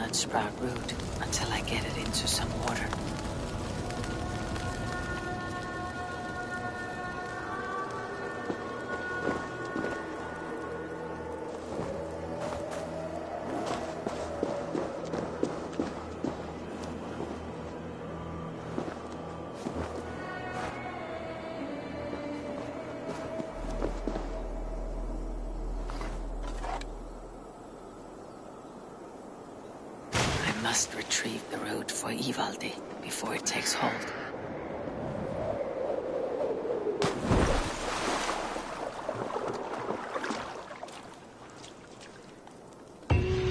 walnut sprout root until I get it into some water. I must retrieve the root for Ivaldi before it takes hold.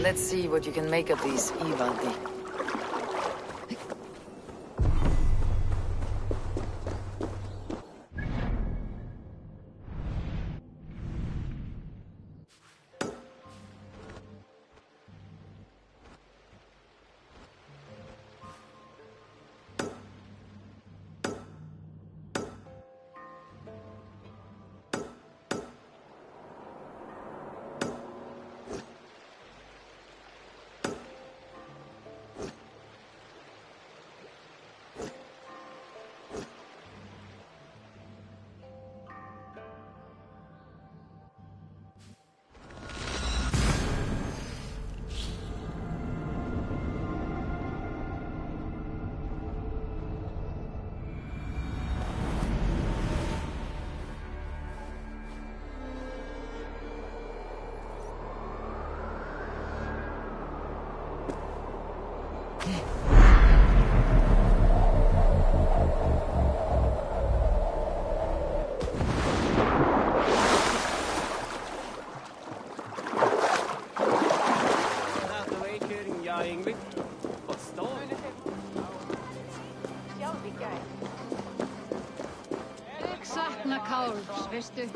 Let's see what you can make of these, Ivaldi. Veistu?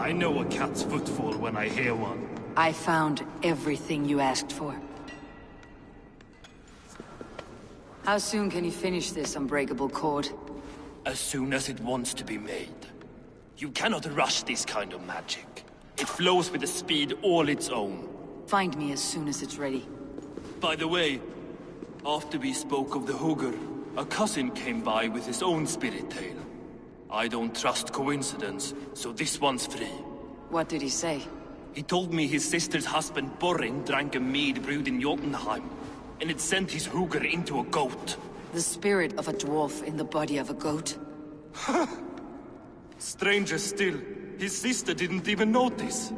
I know a cat's footfall when I hear one. I found everything you asked for. How soon can you finish this unbreakable cord? As soon as it wants to be made. You cannot rush this kind of magic. It flows with a speed all its own. Find me as soon as it's ready. By the way, after we spoke of the Hugr, a cousin came by with his own spirit tale. I don't trust coincidence, so this one's free. What did he say? He told me his sister's husband Borin drank a mead brewed in Jotunheim, and it sent his Hugr into a goat. The spirit of a dwarf in the body of a goat? Stranger still, his sister didn't even notice.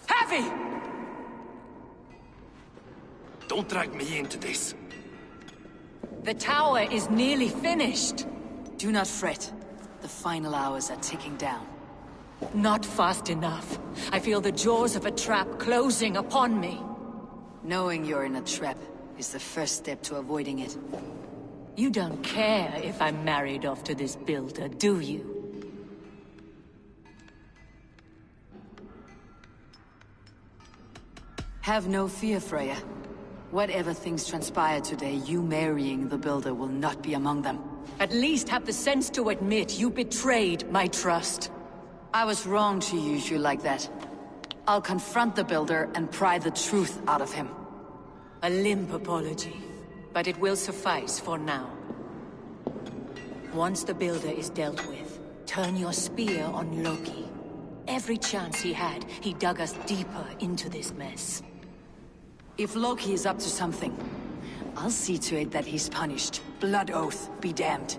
Heavy! Don't drag me into this. The tower is nearly finished. Do not fret. The final hours are ticking down. Not fast enough. I feel the jaws of a trap closing upon me. Knowing you're in a trap is the first step to avoiding it. You don't care if I'm married off to this builder, do you? Have no fear, Freya. Whatever things transpire today, you marrying the builder will not be among them. At least have the sense to admit you betrayed my trust. I was wrong to use you like that. I'll confront the builder and pry the truth out of him. A limp apology, but it will suffice for now. Once the builder is dealt with, turn your spear on Loki. Every chance he had, he dug us deeper into this mess. If Loki is up to something, I'll see to it that he's punished. Blood oath be damned.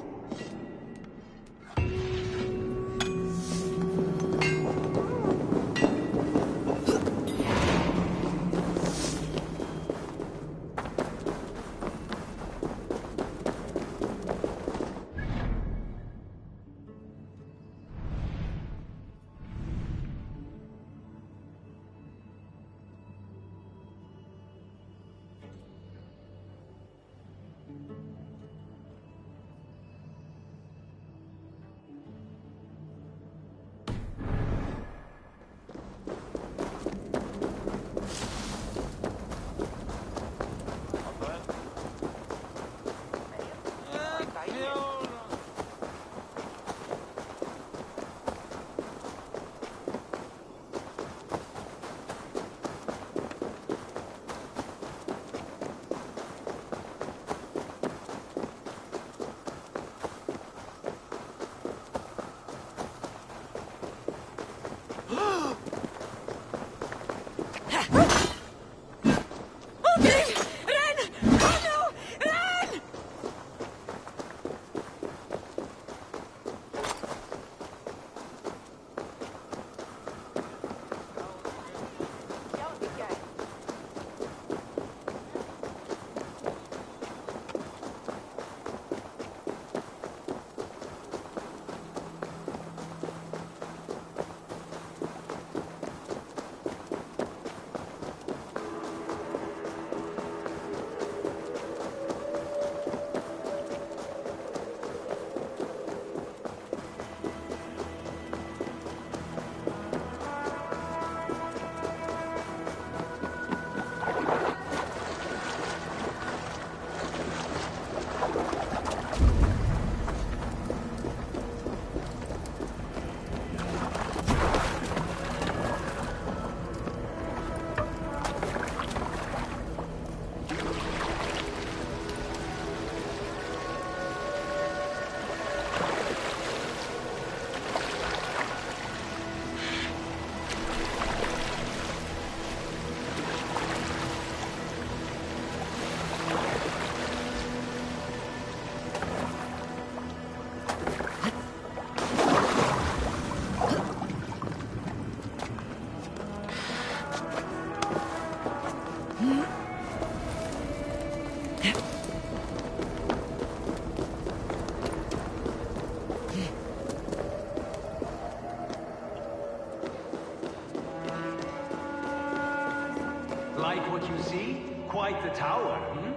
Like what you see? Quite the tower, hmm?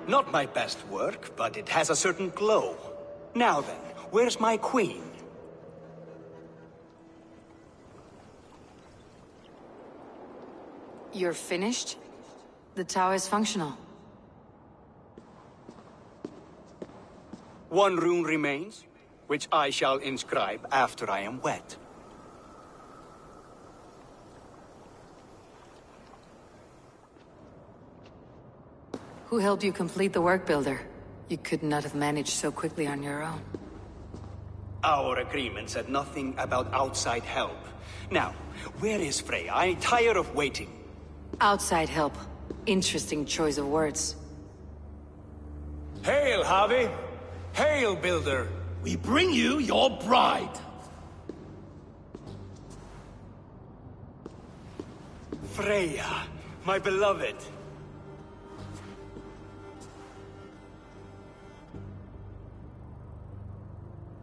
Not my best work, but it has a certain glow. Now then, where's my queen? You're finished? The tower is functional. One rune remains, which I shall inscribe after I am wet. Who helped you complete the work, Builder? You could not have managed so quickly on your own. Our agreement said nothing about outside help. Now, where is Freya? I'm tired of waiting. Outside help. Interesting choice of words. Hail, Javi! Hail, Builder! We bring you your bride. Freya, my beloved.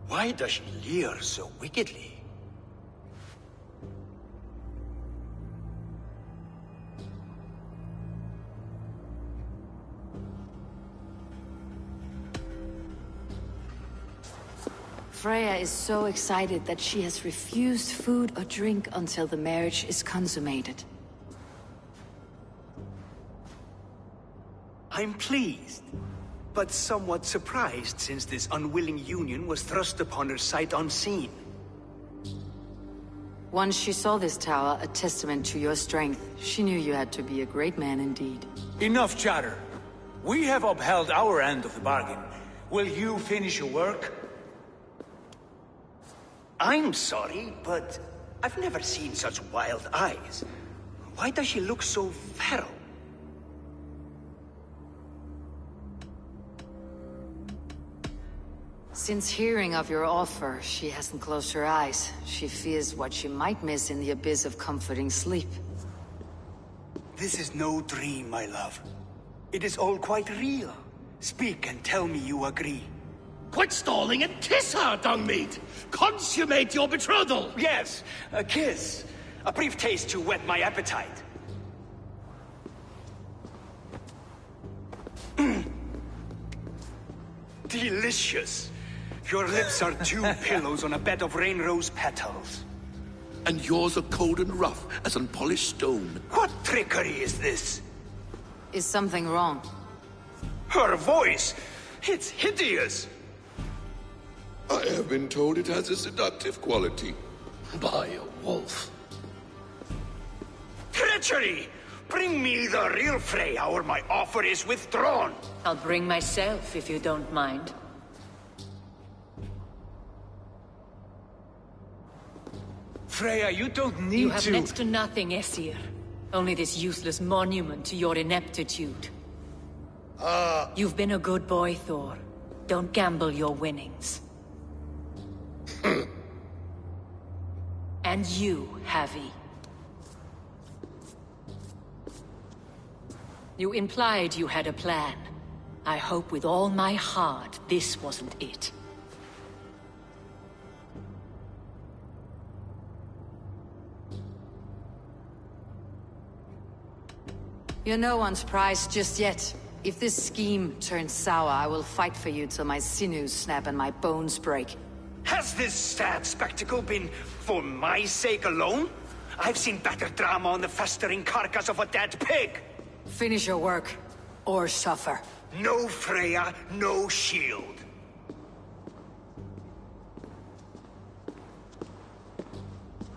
Why does she leer so wickedly? Freya is so excited that she has refused food or drink until the marriage is consummated. I'm pleased, but somewhat surprised since this unwilling union was thrust upon her sight unseen. Once she saw this tower, a testament to your strength, she knew you had to be a great man indeed. Enough chatter. We have upheld our end of the bargain. Will you finish your work? I'm sorry, but I've never seen such wild eyes. Why does she look so feral? Since hearing of your offer, she hasn't closed her eyes. She fears what she might miss in the abyss of comforting sleep. This is no dream, my love. It is all quite real. Speak and tell me you agree. Quit stalling and kiss her, Dungmeat! Consummate your betrothal! Yes, a kiss. A brief taste to whet my appetite. Delicious. Your lips are two pillows on a bed of rain rose petals. And yours are cold and rough as unpolished stone. What trickery is this? Is something wrong? Her voice! It's hideous! I have been told it has a seductive quality. By a wolf. Treachery! Bring me the real Freya or my offer is withdrawn! I'll bring myself if you don't mind. Freya, you don't need You have to... next to nothing, Aesir. Only this useless monument to your ineptitude. You've been a good boy, Thor. Don't gamble your winnings. And you, Havi. You implied you had a plan. I hope with all my heart this wasn't it. You're no one's prize just yet. If this scheme turns sour, I will fight for you till my sinews snap and my bones break. Has this sad spectacle been for my sake alone? I've seen better drama on the festering carcass of a dead pig! Finish your work, or suffer. No Freya, no shield.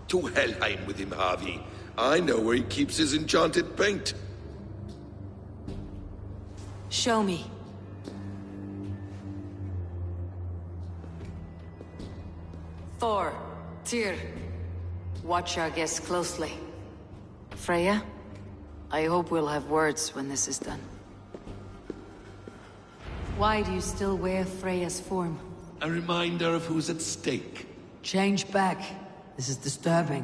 To Helheim with him, Harvey. I know where he keeps his enchanted paint. Show me. Thor, Tyr, watch our guests closely. Freya, I hope we'll have words when this is done. Why do you still wear Freya's form? A reminder of who's at stake. Change back. This is disturbing.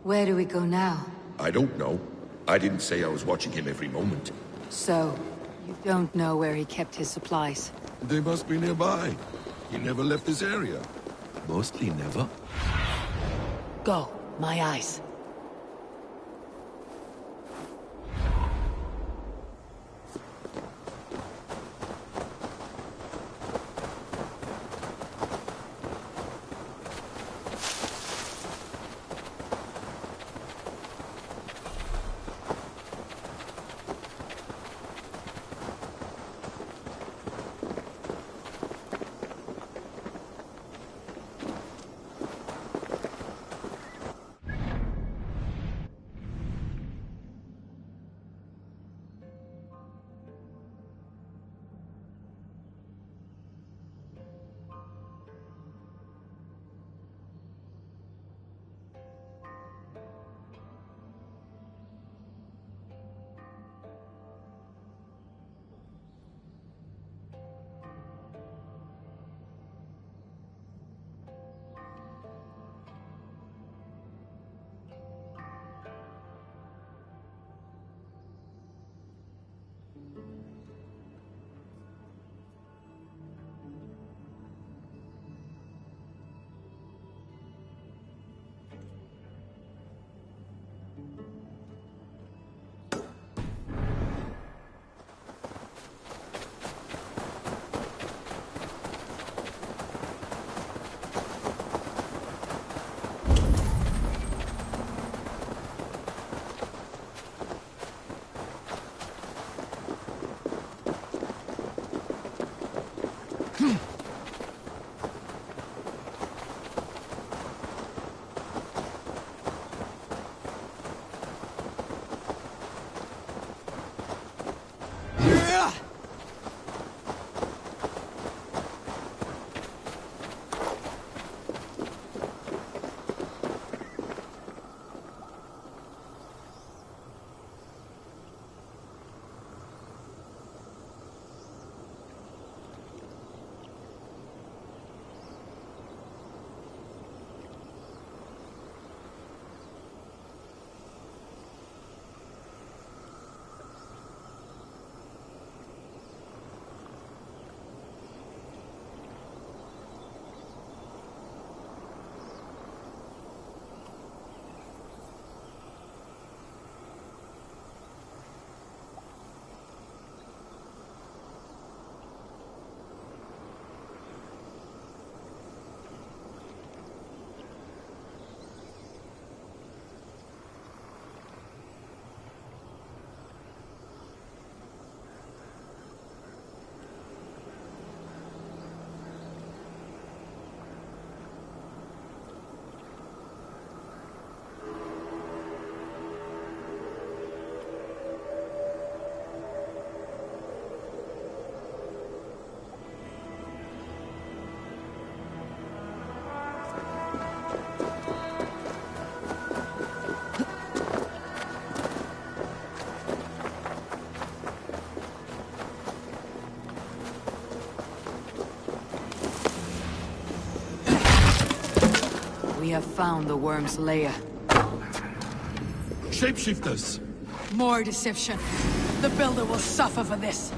Where do we go now? I don't know. I didn't say I was watching him every moment. So, you don't know where he kept his supplies? They must be nearby. He never left this area. Mostly never. Go, my eyes. We have found the worm's lair. Shapeshifters! More deception. The Builder will suffer for this.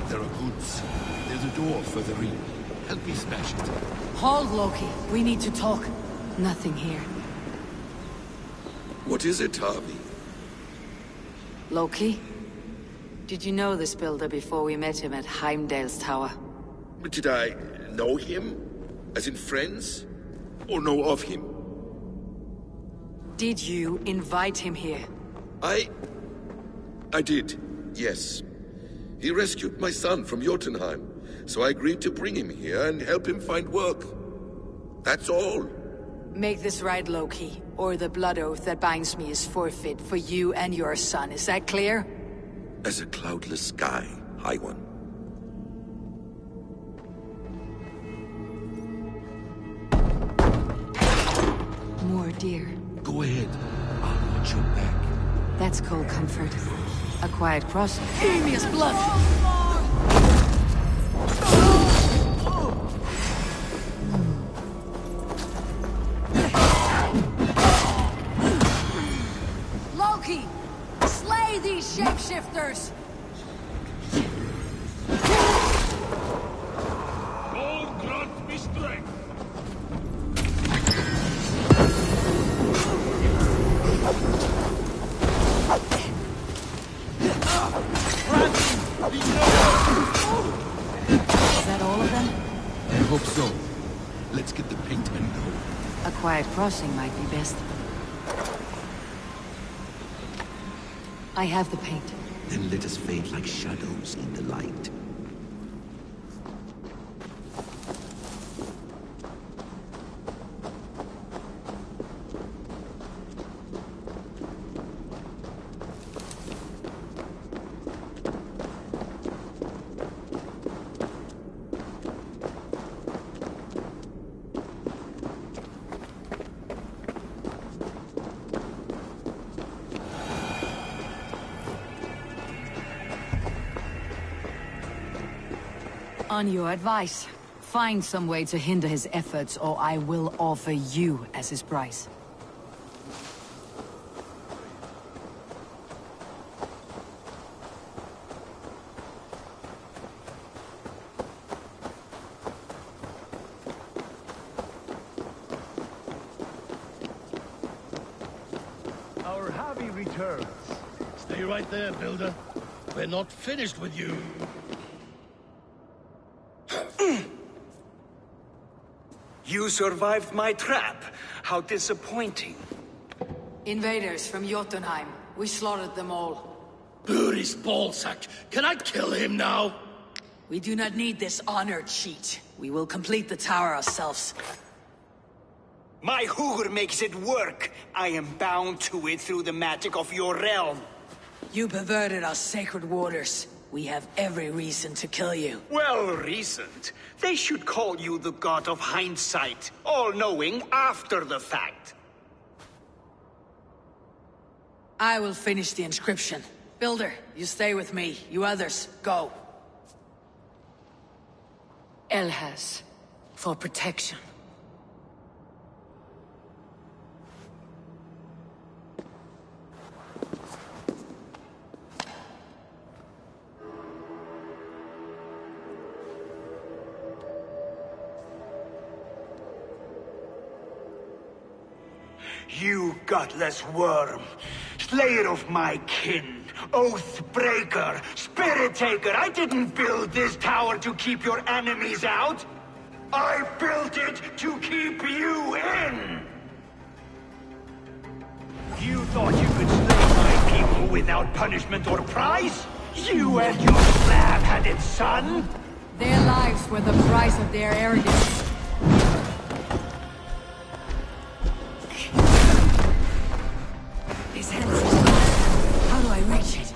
There are goods. There's a door further in. Help me smash it. Hold, Loki. We need to talk. Nothing here. What is it, Harvey? Loki? Did you know this Builder before we met him at Heimdall's Tower? Did I know him? As in friends? Or know of him? Did you invite him here? I did, yes. He rescued my son from Jotunheim, so I agreed to bring him here and help him find work. That's all. Make this right, Loki, or the blood oath that binds me is forfeit for you and your son. Is that clear? As a cloudless sky, High One. More deer. Go ahead. I'll watch your back. That's cold comfort. A quiet cross. Amy's blood! Loki! Slay these shapeshifters! God grant me strength! Is that all of them? I hope so. Let's get the paint and go. A quiet crossing might be best. I have the paint. Then let us fade like shadows in the light. On your advice, find some way to hinder his efforts, or I will offer you as his price. Our Harvey returns. Stay right there, Builder. We're not finished with you. You survived my trap. How disappointing. Invaders from Jotunheim. We slaughtered them all. Buri's ballsack. Can I kill him now? We do not need this honor cheat. We will complete the tower ourselves. My Hugr makes it work. I am bound to it through the magic of your realm. You perverted our sacred waters. We have every reason to kill you. Well reasoned. They should call you the god of hindsight, all-knowing after the fact. I will finish the inscription. Builder, you stay with me. You others, go. Elhas, for protection. You godless worm, slayer of my kin, oath breaker, spirit taker, I didn't build this tower to keep your enemies out. I built it to keep you in. You thought you could slay my people without punishment or prize? You and your slab-headed son? Their lives were the price of their arrogance. His hands. How do I reach it?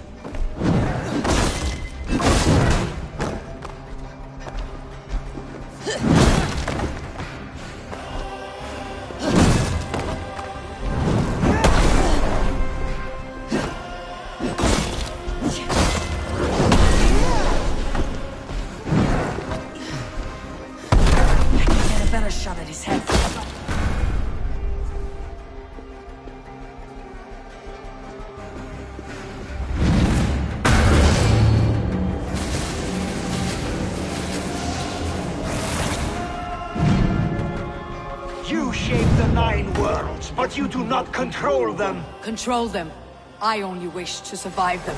shape the Nine Worlds, but you do not control them. Control them. I only wish to survive them.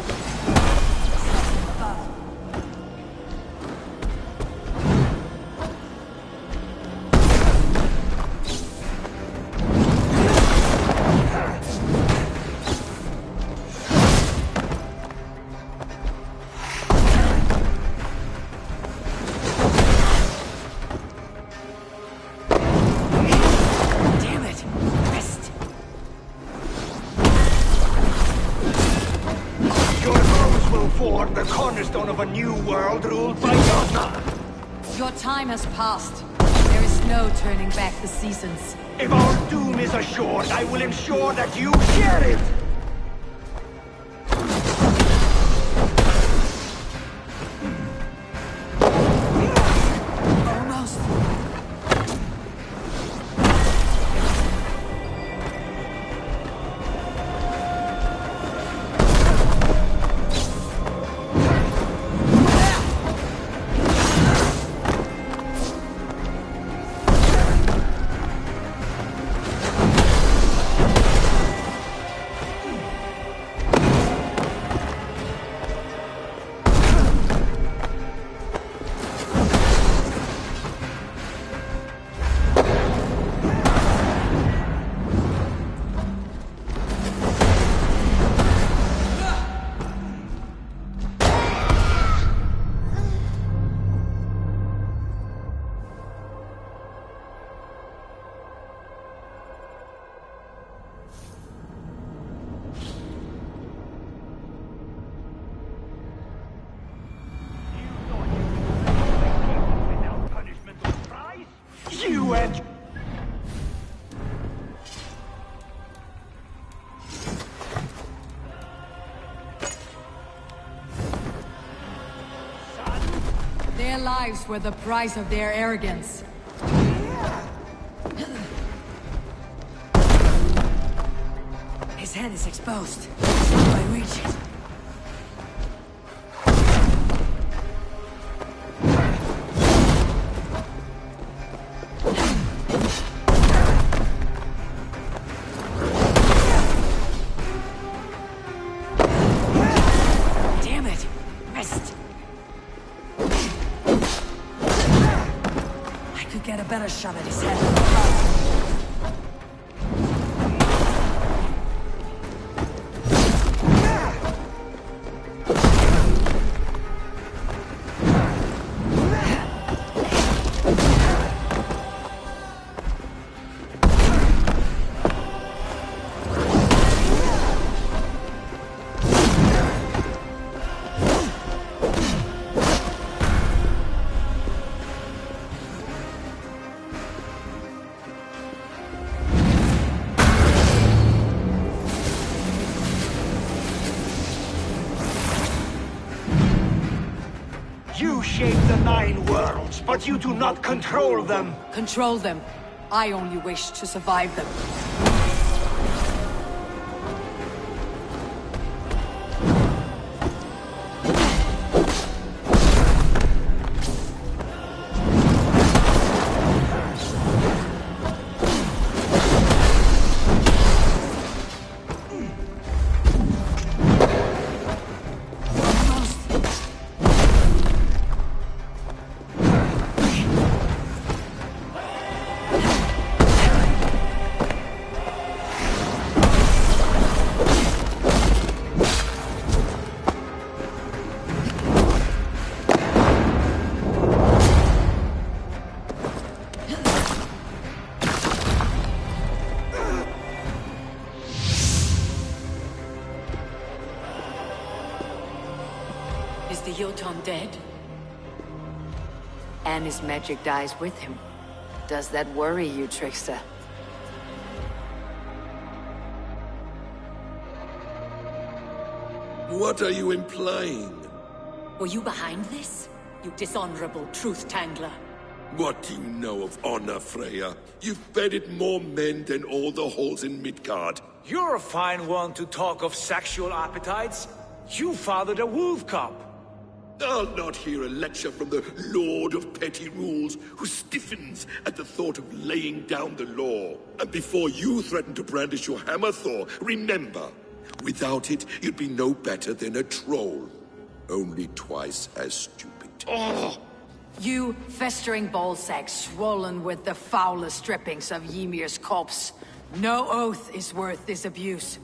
The cornerstone of a new world ruled by Yasna. Your time has passed. There is no turning back the seasons. If our doom is assured, I will ensure that you share it! Almost. You and... Their lives were the price of their arrogance. His head is exposed. I reach it. Get a better shot at his head. You shape the Nine Worlds, but you do not control them. Control them. I only wish to survive them. Is the Jotun dead? And his magic dies with him. Does that worry you, trickster? What are you implying? Were you behind this? You dishonorable truth-tangler. What do you know of honor, Freya? You've bedded more men than all the halls in Midgard. You're a fine one to talk of sexual appetites. You fathered a wolf cub. I'll not hear a lecture from the Lord of Petty Rules, who stiffens at the thought of laying down the law. And before you threaten to brandish your hammer, Thor, remember, without it, you'd be no better than a troll. Only twice as stupid. Oh! You festering ballsack swollen with the foulest drippings of Ymir's corpse. No oath is worth this abuse.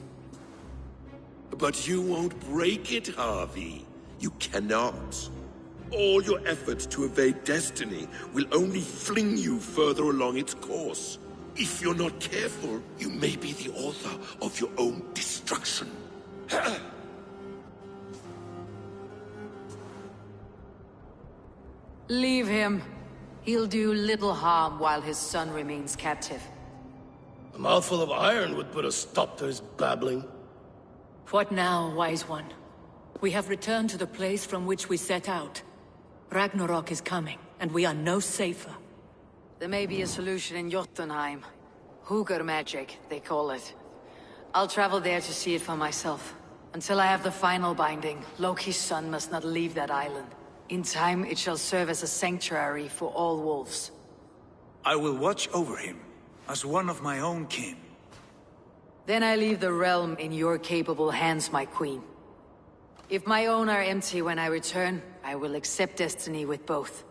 But you won't break it, Harvey. You cannot. All your efforts to evade destiny will only fling you further along its course. If you're not careful, you may be the author of your own destruction. Leave him. He'll do little harm while his son remains captive. A mouthful of iron would put a stop to his babbling. What now, wise one? We have returned to the place from which we set out. Ragnarok is coming, and we are no safer. There may be a solution in Jotunheim. Hugr magic, they call it. I'll travel there to see it for myself. Until I have the final binding, Loki's son must not leave that island. In time, it shall serve as a sanctuary for all wolves. I will watch over him, as one of my own kin. Then I leave the realm in your capable hands, my queen. If my own are empty when I return, I will accept destiny with both.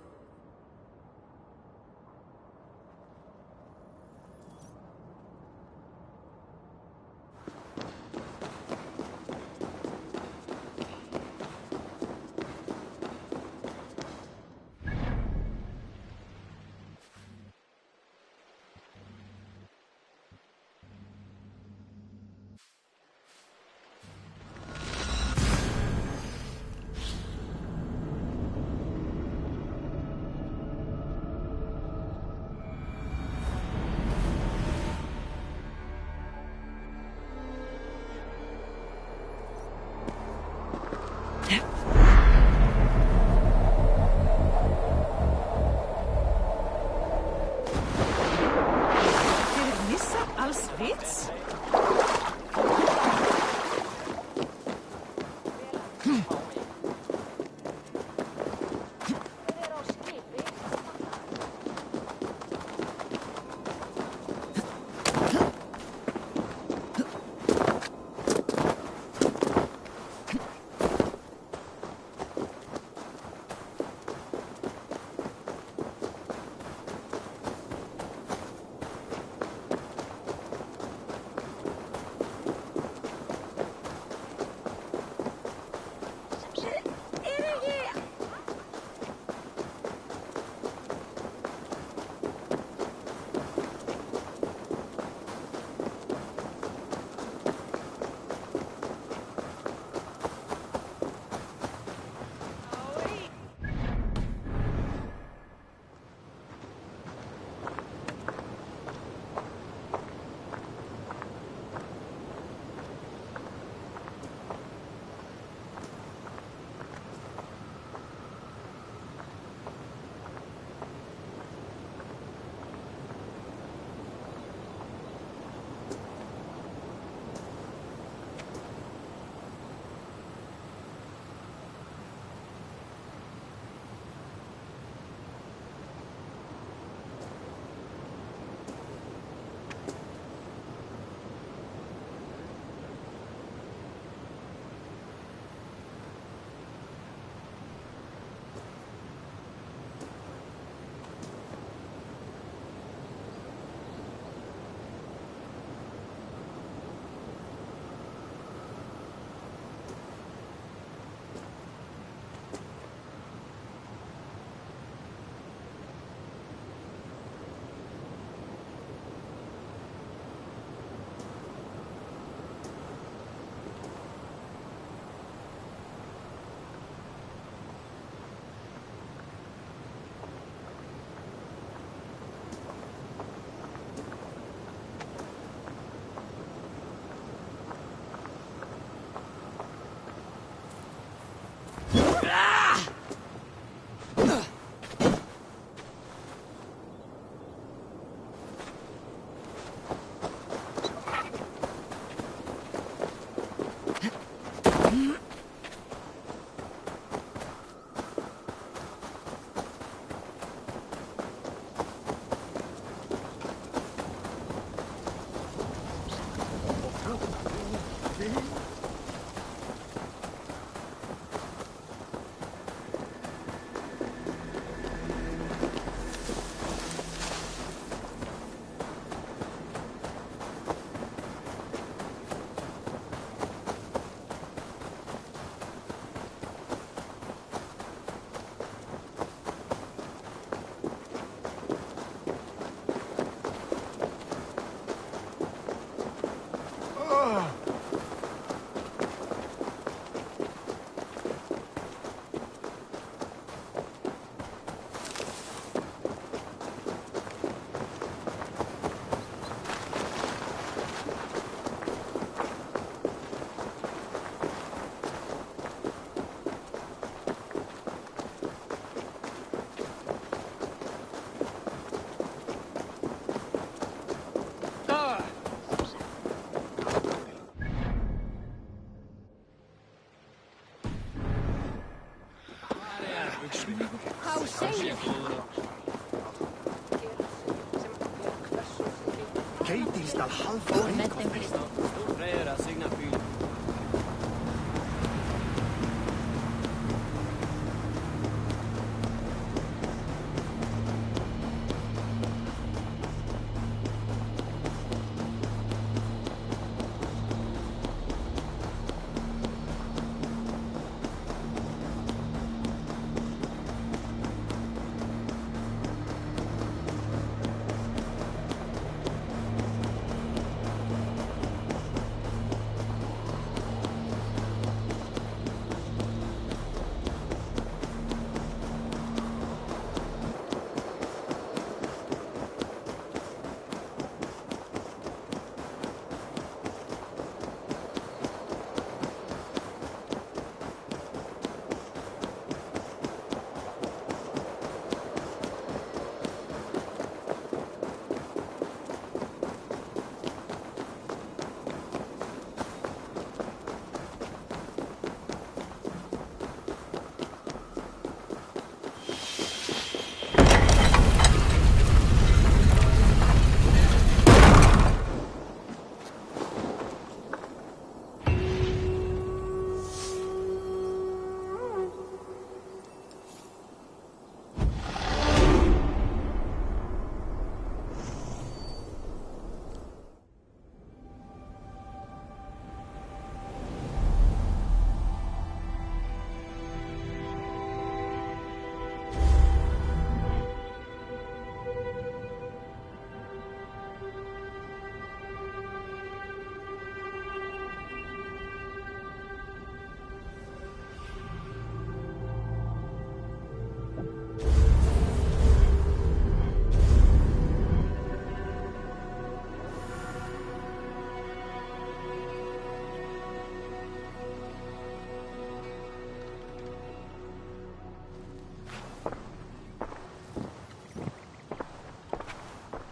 Keitils tal half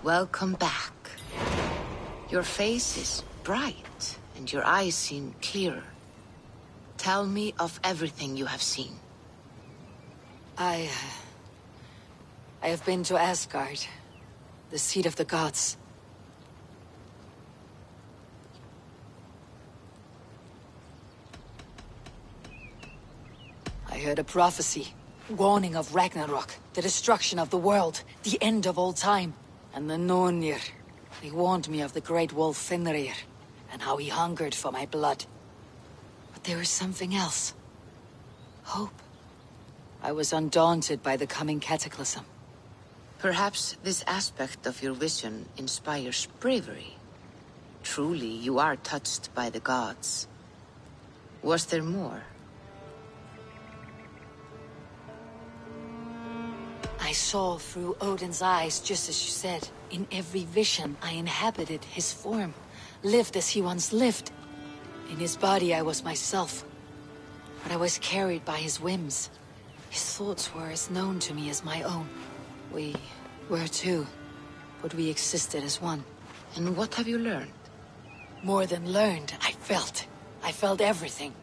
Welcome back. Your face is bright, and your eyes seem clearer. Tell me of everything you have seen. I have been to Asgard, the seat of the gods. I heard a prophecy, warning of Ragnarok, the destruction of the world, the end of all time. And the Nornir, they warned me of the great wolf Fenrir, and how he hungered for my blood. But there was something else. Hope. I was undaunted by the coming cataclysm. Perhaps this aspect of your vision inspires bravery. Truly, you are touched by the gods. Was there more? I saw through Odin's eyes, just as you said. In every vision, I inhabited his form, lived as he once lived. In his body, I was myself. But I was carried by his whims. His thoughts were as known to me as my own. We were two, but we existed as one. And what have you learned? More than learned, I felt. I felt everything.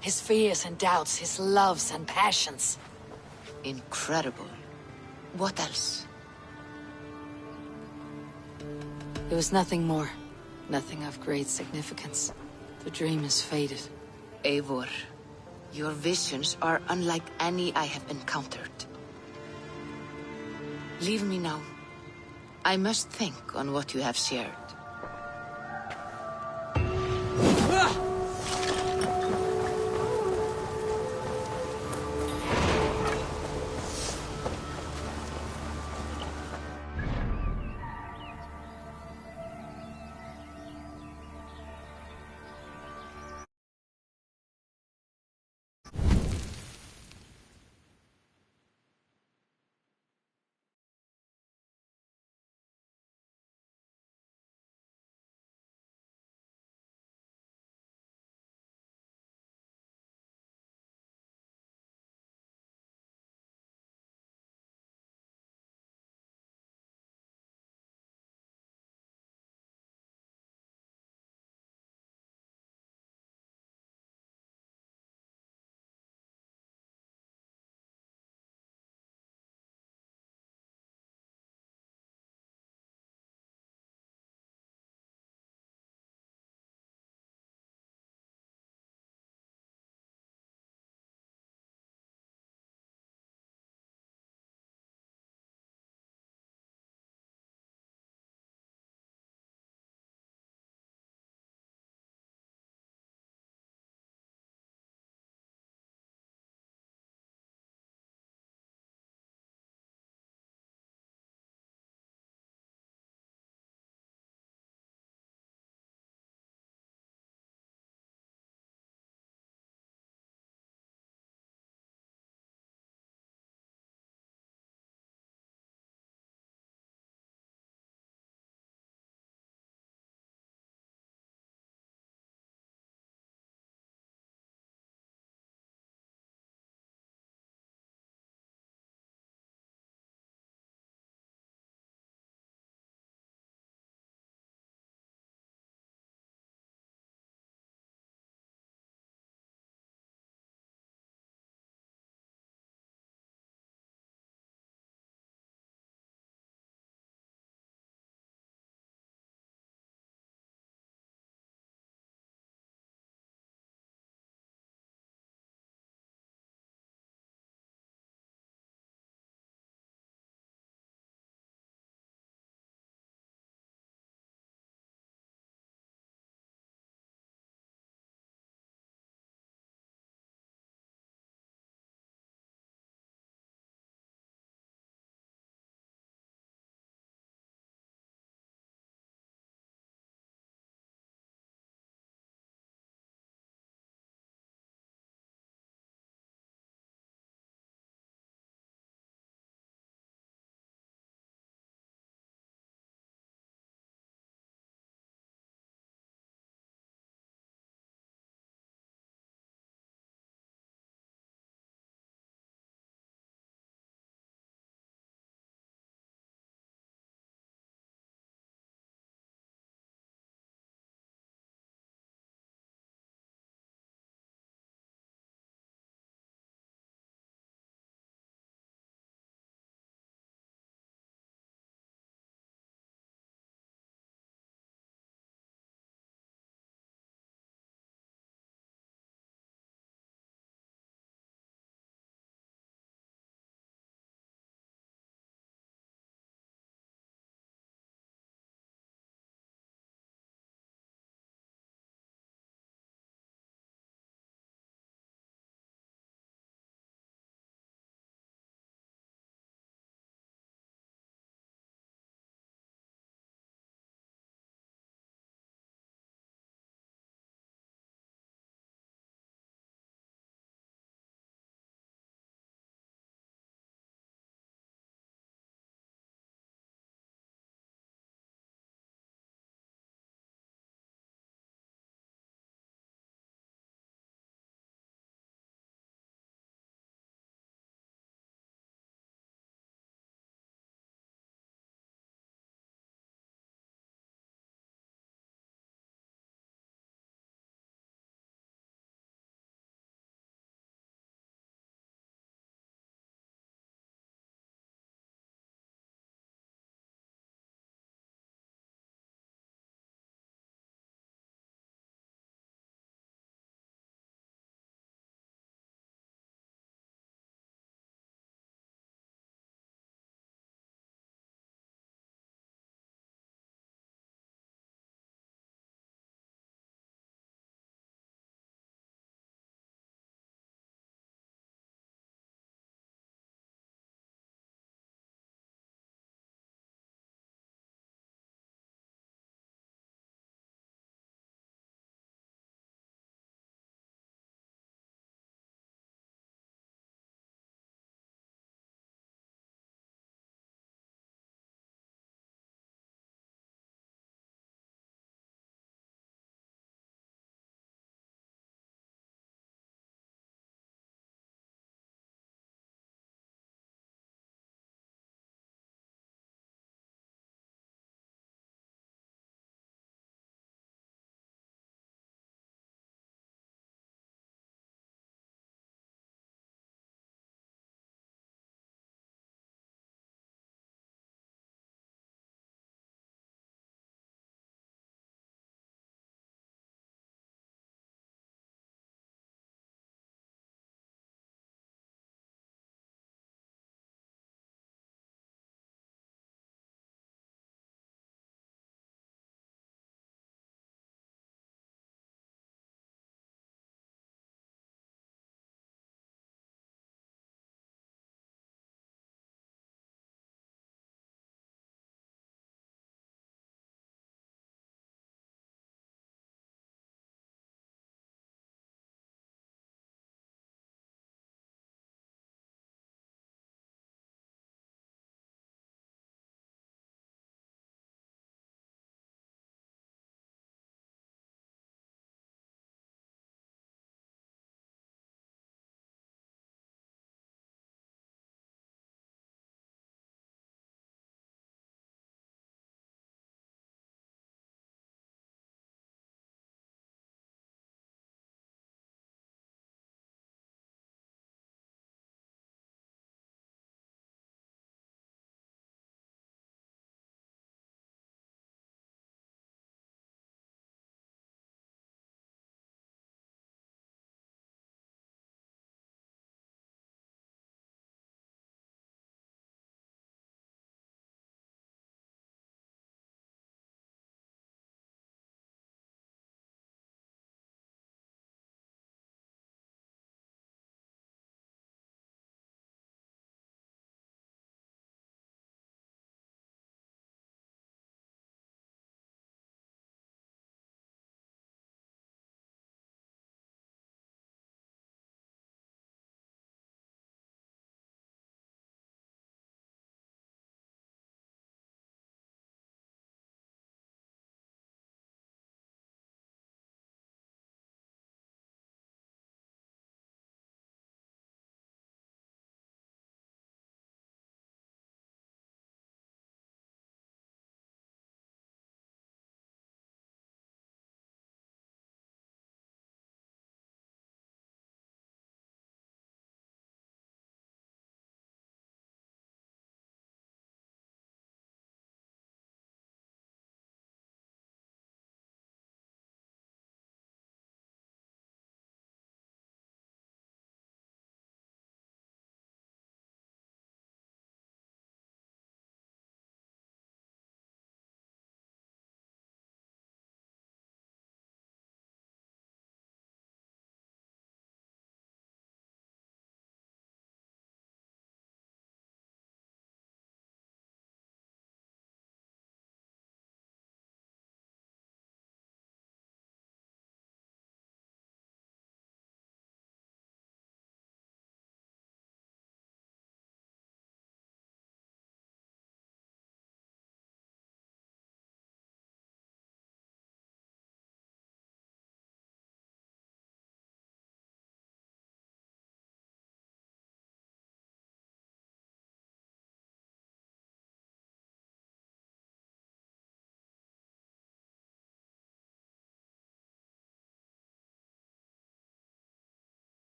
His fears and doubts, his loves and passions. Incredible. What else? There was nothing more. Nothing of great significance. The dream is faded. Eivor, your visions are unlike any I have encountered. Leave me now. I must think on what you have shared.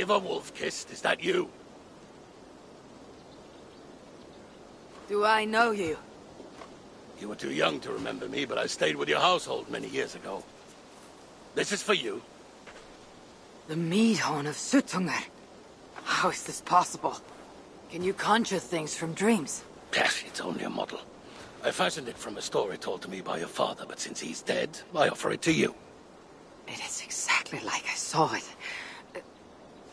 Eivor Wolf-Kissed, is that you? Do I know you? You were too young to remember me, but I stayed with your household many years ago. This is for you. The Midhorn of Suttungr. How is this possible? Can you conjure things from dreams? It's only a model. I fashioned it from a story told to me by your father, but since he's dead, I offer it to you. It is exactly like I saw it.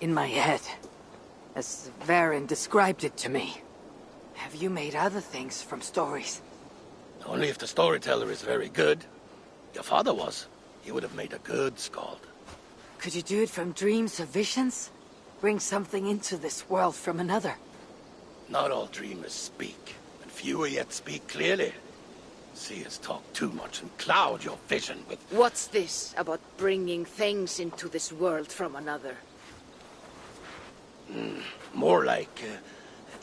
In my head. As Varen described it to me. Have you made other things from stories? Only if the storyteller is very good. Your father was. He would have made a good skald. Could you do it from dreams or visions? Bring something into this world from another? Not all dreamers speak, and fewer yet speak clearly. Seers talk too much and cloud your vision with... What's this about bringing things into this world from another? More like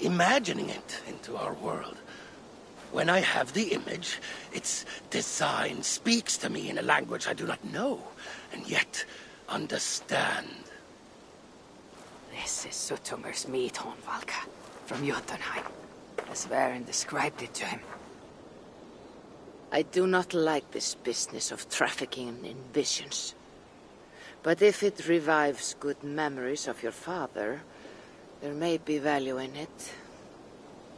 imagining it into our world. When I have the image, its design speaks to me in a language I do not know, and yet understand. This is Suttungr's Midhorn, Valka, from Jotunheim, as Varen described it to him. I do not like this business of trafficking in visions. But if it revives good memories of your father, there may be value in it.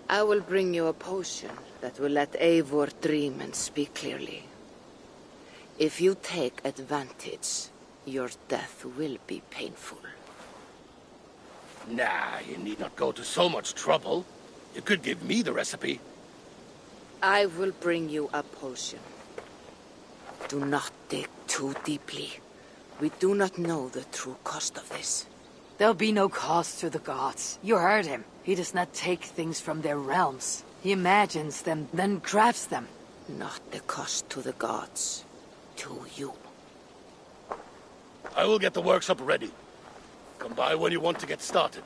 I will bring you a potion that will let Eivor dream and speak clearly. If you take advantage, your death will be painful. Nah, you need not go to so much trouble. You could give me the recipe. I will bring you a potion. Do not dig too deeply. We do not know the true cost of this. There'll be no cost to the gods. You heard him. He does not take things from their realms. He imagines them, then crafts them. Not the cost to the gods. To you. I will get the workshop ready. Come by when you want to get started.